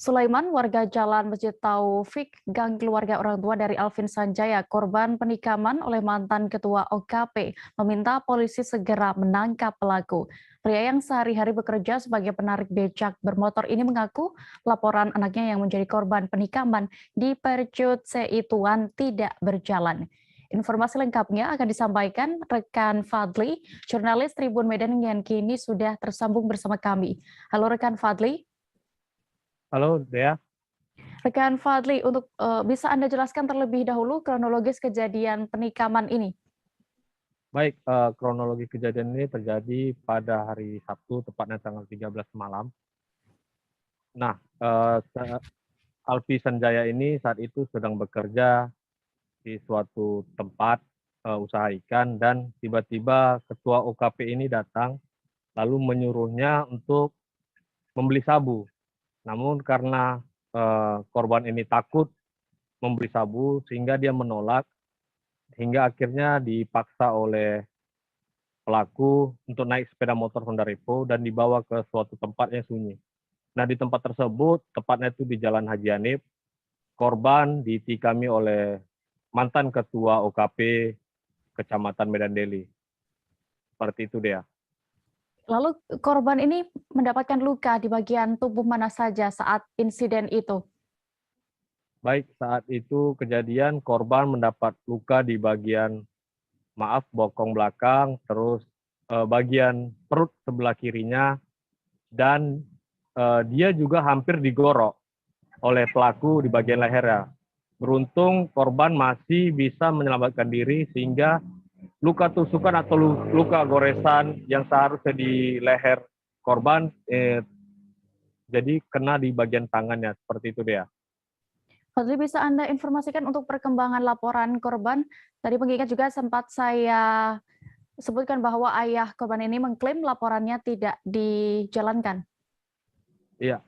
Sulaiman, warga Jalan Masjid Taufik, gang keluarga orang tua dari Alvin Sanjaya, korban penikaman oleh mantan ketua OKP, meminta polisi segera menangkap pelaku. Pria yang sehari-hari bekerja sebagai penarik becak bermotor ini mengaku laporan anaknya yang menjadi korban penikaman di Percut Seituan tidak berjalan. Informasi lengkapnya akan disampaikan rekan Fadli, jurnalis Tribun Medan yang kini sudah tersambung bersama kami. Halo rekan Fadli. Halo Dea. Rekan Fadli, untuk bisa Anda jelaskan terlebih dahulu kronologis kejadian penikaman ini? Baik, kronologi kejadian ini terjadi pada hari Sabtu, tepatnya tanggal 13 malam. Nah, Alvi Sanjaya ini saat itu sedang bekerja di suatu tempat usaha ikan dan tiba-tiba ketua OKP ini datang lalu menyuruhnya untuk membeli sabu. Namun karena korban ini takut membeli sabu sehingga dia menolak, hingga akhirnya dipaksa oleh pelaku untuk naik sepeda motor Honda Revo dan dibawa ke suatu tempat yang sunyi. Nah, di tempat tersebut, tepatnya itu di Jalan Haji Hanif, korban ditikami oleh mantan ketua OKP Kecamatan Medan Deli. Seperti itu dia. Lalu korban ini mendapatkan luka di bagian tubuh mana saja saat insiden itu? Baik, saat itu kejadian korban mendapat luka di bagian bokong belakang, terus bagian perut sebelah kirinya, dan dia juga hampir digorok oleh pelaku di bagian lehernya. Beruntung korban masih bisa menyelamatkan diri sehingga luka tusukan atau luka goresan yang seharusnya di leher korban jadi kena di bagian tangannya, seperti itu dia. Fadli, bisa Anda informasikan untuk perkembangan laporan korban? Tadi pengingat juga sempat saya sebutkan bahwa ayah korban ini mengklaim laporannya tidak dijalankan. Iya,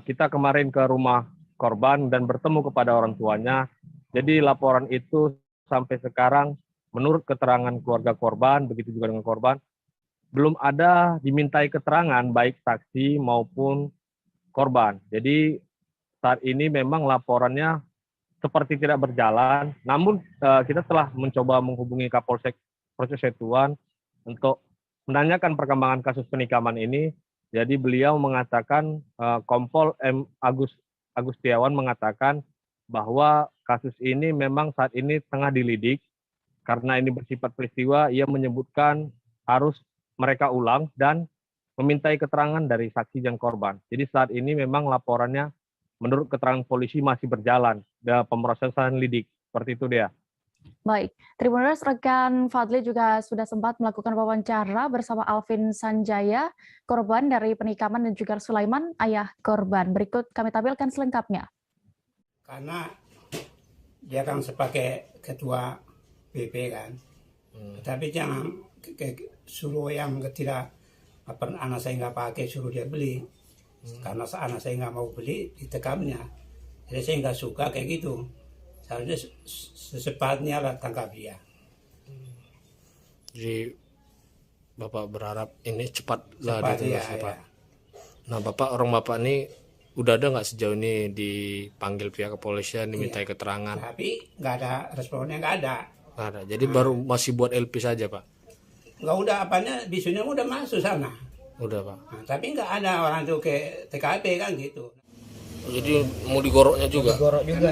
kita kemarin ke rumah korban dan bertemu kepada orang tuanya. Jadi laporan itu sampai sekarang menurut keterangan keluarga korban, begitu juga dengan korban, belum ada dimintai keterangan baik saksi maupun korban. Jadi saat ini memang laporannya seperti tidak berjalan, namun kita telah mencoba menghubungi Kapolsek Percut Seituan untuk menanyakan perkembangan kasus penikaman ini. Jadi beliau mengatakan, Kompol M. Agustiawan mengatakan bahwa kasus ini memang saat ini tengah dilidik. Karena ini bersifat peristiwa, ia menyebutkan harus mereka ulang dan memintai keterangan dari saksi dan korban. Jadi saat ini memang laporannya menurut keterangan polisi masih berjalan dan pemrosesan lidik. Seperti itu dia. Baik, Tribuners, rekan Fadli juga sudah sempat melakukan wawancara bersama Alvin Sanjaya, korban dari penikaman, dan juga Sulaiman, ayah korban. Berikut kami tampilkan selengkapnya. Karena dia kan sebagai ketua BP kan, tapi jangan suruh yang tidak anak saya nggak pakai, suruh dia beli. Karena anak saya nggak mau beli, ditekamnya. Jadi saya nggak suka kayak gitu. Seharusnya secepatnya lah tangkap dia. Jadi Bapak berharap ini cepatlah ditangkap. Ya. Nah, orang Bapak ini udah ada nggak sejauh ini dipanggil pihak kepolisian dimintai keterangan? Tapi nggak ada responnya, nggak ada. Nggak ada. Jadi baru masih buat LP saja, Pak? Nggak, udah apanya bisunya udah masuk sana. Udah, Pak. Nah, tapi nggak ada orang tuh ke TKP kan gitu. Jadi mau digoroknya juga? Digorok juga.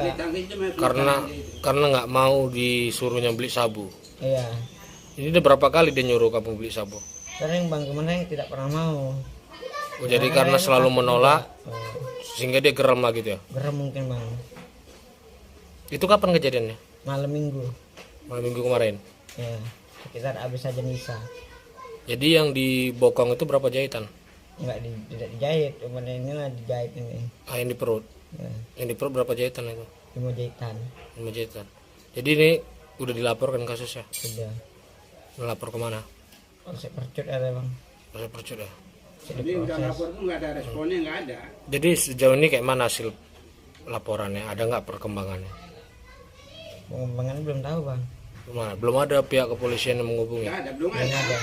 Karena nggak mau disuruhnya beli sabu. Iya. Ini udah berapa kali dia nyuruh kamu beli sabu? Sering Bang, kemana tidak pernah mau. Oh, jadi karena selalu menolak, sehingga dia geram lah gitu ya? Geram mungkin Bang. Itu kapan kejadiannya? Malam minggu. Malam minggu kemarin? Ya, sekitar habis aja misa. Jadi yang di bokong itu berapa jahitan? Tidak dijahit, cuma ini lah dijahit ini. Yang di perut? Ya. Yang di perut berapa jahitan itu? 5 jahitan. 5 jahitan. Jadi ini udah dilaporkan kasusnya? Sudah. Melapor kemana? Polsek Percut ada Bang. Polsek Percut ya? Jadi udah lapor tuh nggak ada responnya, nggak ada. Jadi sejauh ini kayak mana hasil laporannya? Ada nggak perkembangannya? Pengembangannya belum tahu Bang. Belum ada pihak kepolisian yang menghubungi? Nggak ada, belum ada.